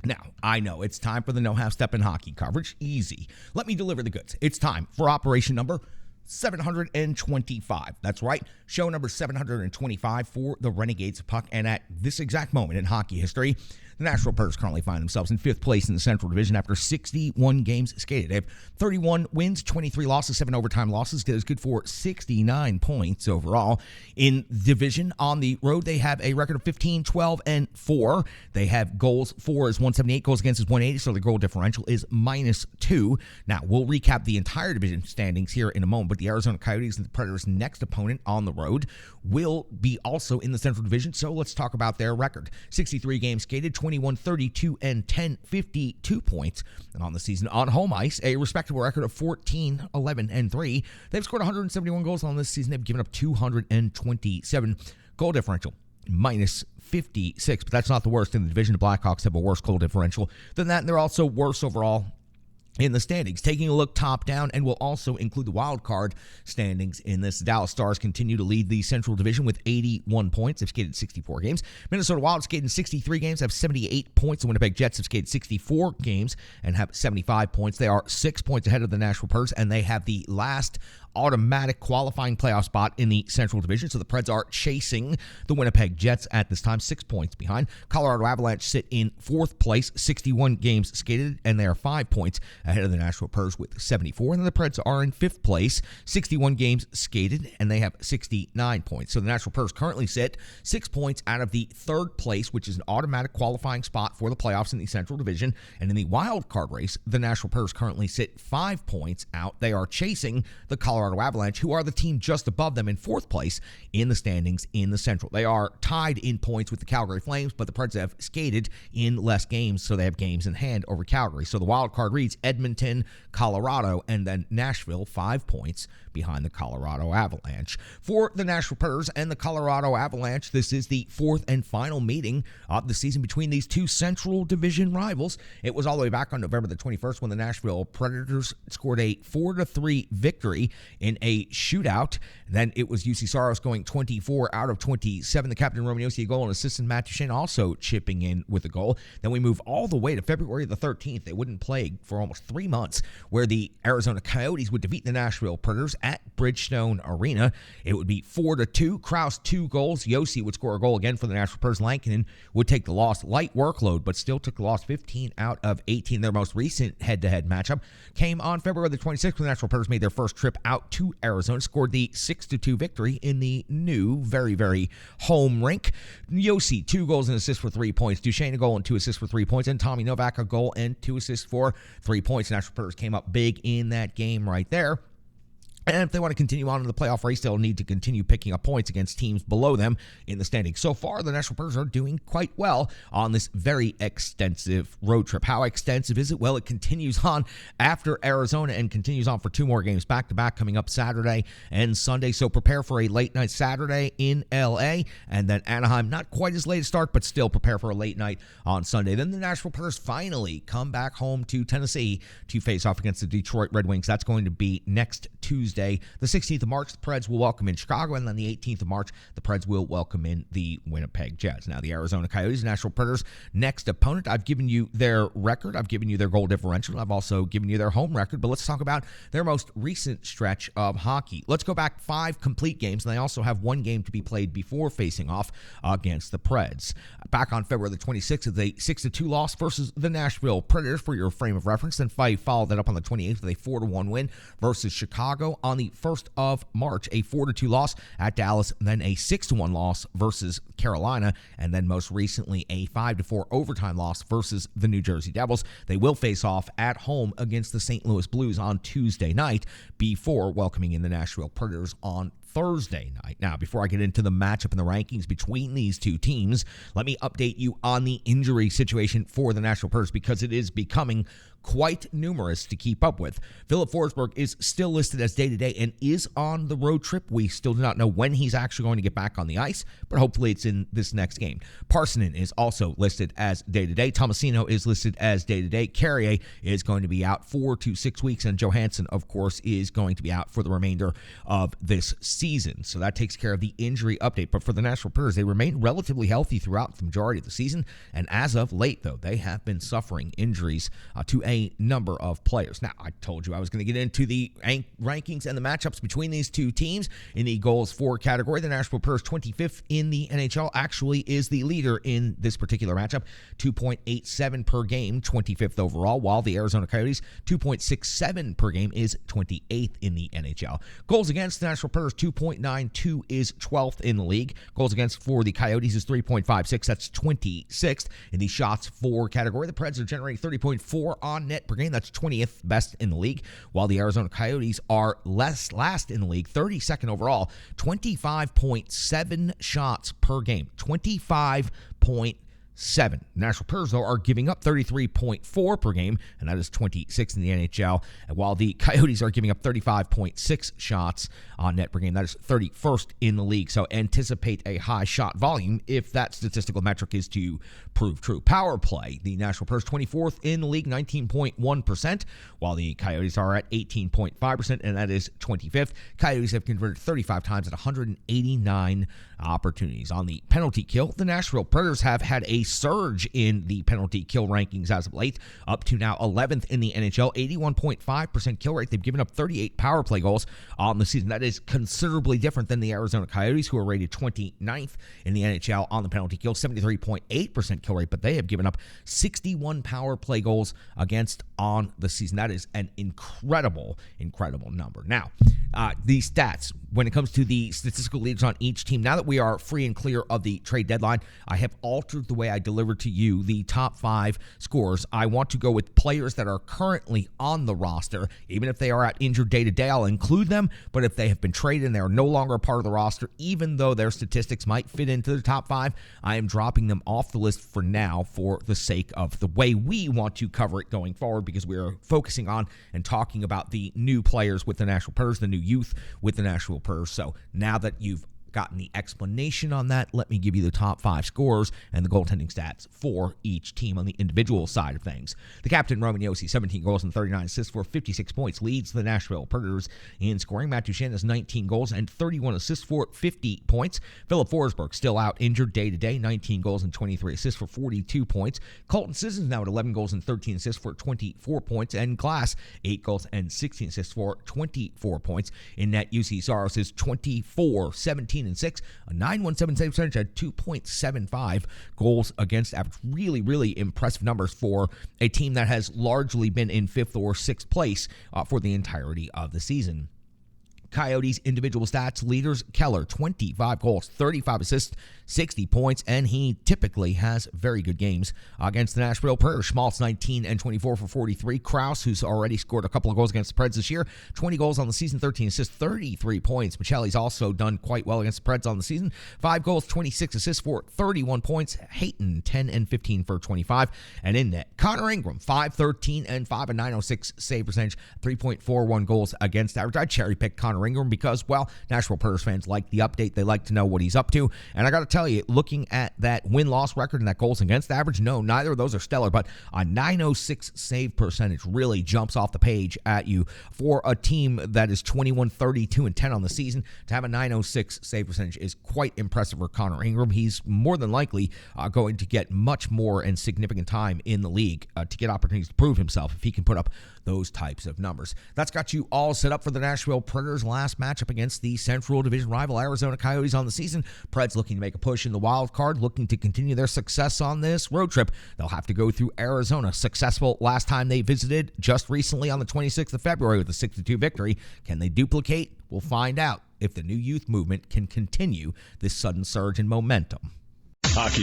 Now, I know it's time for the no half-step in hockey coverage. Easy. Let me deliver the goods. It's time for operation number 725. That's right, show number 725 for the Renegades of Puck. And at this exact moment in hockey history, the Nashville Predators currently find themselves in 5th place in the Central Division after 61 games skated. They have 31 wins, 23 losses, 7 overtime losses. That is good for 69 points overall. In division on the road, they have a record of 15, 12, and 4. They have goals for is 178, goals against is 180, so the goal differential is -2. Now, we'll recap the entire division standings here in a moment, but the Arizona Coyotes and the Predators' next opponent on the road will be also in the Central Division, so let's talk about their record. 63 games skated, 21, 32, and 10, 52 points. And on the season on home ice, a respectable record of 14, 11, and 3. They've scored 171 goals on this season. They've given up 227. Goal differential, -56, but that's not the worst in the division. The Blackhawks have a worse goal differential than that, and they're also worse overall in the standings. Taking a look top down, and we'll also include the wild card standings in this. The Dallas Stars continue to lead the Central Division with 81 points. They've skated 64 games. Minnesota Wild skated 63 games, have 78 points. The Winnipeg Jets have skated 64 games and have 75 points. They are 6 points ahead of the Nashville Predators, and they have the last automatic qualifying playoff spot in the Central Division. So the Preds are chasing the Winnipeg Jets at this time, 6 points behind. Colorado Avalanche sit in 4th place, 61 games skated, and they are 5 points ahead of the Nashville Predators with 74. And then the Preds are in 5th place, 61 games skated, and they have 69 points. So the Nashville Predators currently sit 6 points out of the 3rd place, which is an automatic qualifying spot for the playoffs in the Central Division. And in the wild card race, the Nashville Predators currently sit 5 points out. They are chasing the Colorado Avalanche, who are the team just above them in 4th place in the standings in the Central. They are tied in points with the Calgary Flames, but the Preds have skated in less games, so they have games in hand over Calgary. So the wild card reads Edmonton, Colorado, and then Nashville, 5 points behind the Colorado Avalanche. For the Nashville Predators and the Colorado Avalanche, this is the 4th and final meeting of the season between these two Central Division rivals. It was all the way back on November the 21st when the Nashville Predators scored a 4-3 victory in a shootout. Then it was UC Saros going 24 out of 27. The captain Roman Josi a goal, and assistant Matt Duchene also chipping in with a goal. Then we move all the way to February the 13th. They wouldn't play for almost 3 months, where the Arizona Coyotes would defeat the Nashville Predators at Bridgestone Arena. It would be 4-2. Krause 2 goals. Josi would score a goal again for the Nashville Predators. Lankinen would take the loss. Light workload, but still took the loss, 15 out of 18. Their most recent head-to-head matchup came on February the 26th when the Nashville Predators made their first trip out to Arizona, scored the 6-2 victory in the new, very, very home rink. Josi, 2 goals and assists for 3 points. Duchene, a goal and 2 assists for 3 points. And Tommy Novak, a goal and 2 assists for 3 points. Nashville Predators came up big in that game right there. And if they want to continue on in the playoff race, they'll need to continue picking up points against teams below them in the standings. So far, the Nashville Predators are doing quite well on this very extensive road trip. How extensive is it? Well, it continues on after Arizona and continues on for 2 more games back-to-back coming up Saturday and Sunday. So prepare for a late night Saturday in L.A. and then Anaheim. Not quite as late a start, but still prepare for a late night on Sunday. Then the Nashville Predators finally come back home to Tennessee to face off against the Detroit Red Wings. That's going to be next Tuesday. The 16th of March, the Preds will welcome in Chicago, and then the 18th of March, the Preds will welcome in the Winnipeg Jets. Now, the Arizona Coyotes, Nashville Predators' next opponent. I've given you their record. I've given you their goal differential. I've also given you their home record, but let's talk about their most recent stretch of hockey. Let's go back 5 complete games, and they also have 1 game to be played before facing off against the Preds. Back on February the 26th, it's a 6-2 loss versus the Nashville Predators for your frame of reference. Then Fife followed that up on the 28th with a 4-1 win versus Chicago. On the 1st of March, a 4-2 loss at Dallas, then a 6-1 loss versus Carolina, and then most recently a 5-4 overtime loss versus the New Jersey Devils. They will face off at home against the St. Louis Blues on Tuesday night before welcoming in the Nashville Predators on Thursday night. Now, before I get into the matchup and the rankings between these two teams, let me update you on the injury situation for the Nashville Predators because it is becoming quite numerous to keep up with. Philip Forsberg is still listed as day-to-day and is on the road trip. We still do not know when he's actually going to get back on the ice, but hopefully it's in this next game. Parsonen is also listed as day-to-day. Tomasino is listed as day-to-day. Carrier is going to be out 4 to 6 weeks, and Johansson, of course, is going to be out for the remainder of this season. So that takes care of the injury update. But for the Nashville Predators, they remain relatively healthy throughout the majority of the season, and as of late, though, they have been suffering injuries to a number of players. Now, I told you I was going to get into the rankings and the matchups between these two teams. In the goals for category, the Nashville Predators, 25th in the NHL, actually is the leader in this particular matchup, 2.87 per game, 25th overall, while the Arizona Coyotes, 2.67 per game, is 28th in the NHL. Goals against the Nashville Predators, 2.92 is 12th in the league. Goals against for the Coyotes is 3.56, that's 26th. In the shots for category, the Preds are generating 30.4 on net per game, that's 20th best in the league, while the Arizona Coyotes are last in the league, 32nd overall, 25.7 shots per game, 25.7. Nashville Predators, though, are giving up 33.4 per game, and that is 26th in the NHL, and while the Coyotes are giving up 35.6 shots on net per game, that is 31st in the league. So anticipate a high shot volume if that statistical metric is to prove true. Power play, the Nashville Predators 24th in the league, 19.1%, while the Coyotes are at 18.5%, and that is 25th. Coyotes have converted 35 times at 189 opportunities. On the penalty kill, the Nashville Predators have had a surge in the penalty kill rankings as of late, up to now 11th in the NHL, 81.5% kill rate. They've given up 38 power play goals on the season. That is considerably different than the Arizona Coyotes, who are rated 29th in the NHL on the penalty kill, 73.8% kill rate, but they have given up 61 power play goals against on the season. That is an incredible number. Now, the stats, when it comes to the statistical leaders on each team, now that we are free and clear of the trade deadline, I have altered the way I deliver to you the top 5 scores. I want to go with players that are currently on the roster. Even if they are out injured day-to-day, I'll include them, but if they have been traded and they are no longer a part of the roster, even though their statistics might fit into the top 5, I am dropping them off the list for now for the sake of the way we want to cover it going forward, because we are focusing on and talking about the new players with the Nashville Predators, the new youth with the Nashville Predators. So now that you've gotten the explanation on that, let me give you the top 5 scores and the goaltending stats for each team on the individual side of things. The captain, Roman Josi, 17 goals and 39 assists for 56 points, leads the Nashville Predators in scoring. Matt Duchene has 19 goals and 31 assists for 50 points. Philip Forsberg, still out injured day-to-day, 19 goals and 23 assists for 42 points. Colton Sissons now at 11 goals and 13 assists for 24 points. And Glass, 8 goals and 16 assists for 24 points. In net, UC Saros is 24, 17, and 6, a 917 save percentage at 2.75 goals against average. Really impressive numbers for a team that has largely been in 5th or 6th place for the entirety of the season. Coyotes individual stats leaders, Keller, 25 goals, 35 assists, 60 points, and he typically has very good games against the Nashville Predators. Schmaltz, 19 and 24 for 43. Krause, who's already scored a couple of goals against the Preds this year, 20 goals on the season, 13 assists, 33 points. Michelli's also done quite well against the Preds on the season. 5 goals, 26 assists for 31 points. Hayton, 10 and 15 for 25. And in net, Connor Ingram, 5, 13 and 5, a 906 save percentage, 3.41 goals against average. I cherry-picked Connor Ingram because, well, Nashville Predators fans like the update. They like to know what he's up to. And I got to tell you, looking at that win-loss record and that goals against average, no, neither of those are stellar, but a 906 save percentage really jumps off the page at you for a team that is 21, 32, and 10 on the season. To have a 906 save percentage is quite impressive for Connor Ingram. He's more than likely going to get much more and significant time in the league to get opportunities to prove himself if he can put up those types of numbers. That's got you all set up for the Nashville Predators' last matchup against the Central Division rival Arizona Coyotes on the season. Preds looking to make a push in the wild card, looking to continue their success on this road trip. They'll have to go through Arizona. Successful last time they visited just recently on the 26th of February with a 6-2 victory. Can they duplicate? We'll find out if the new youth movement can continue this sudden surge in momentum. Hockey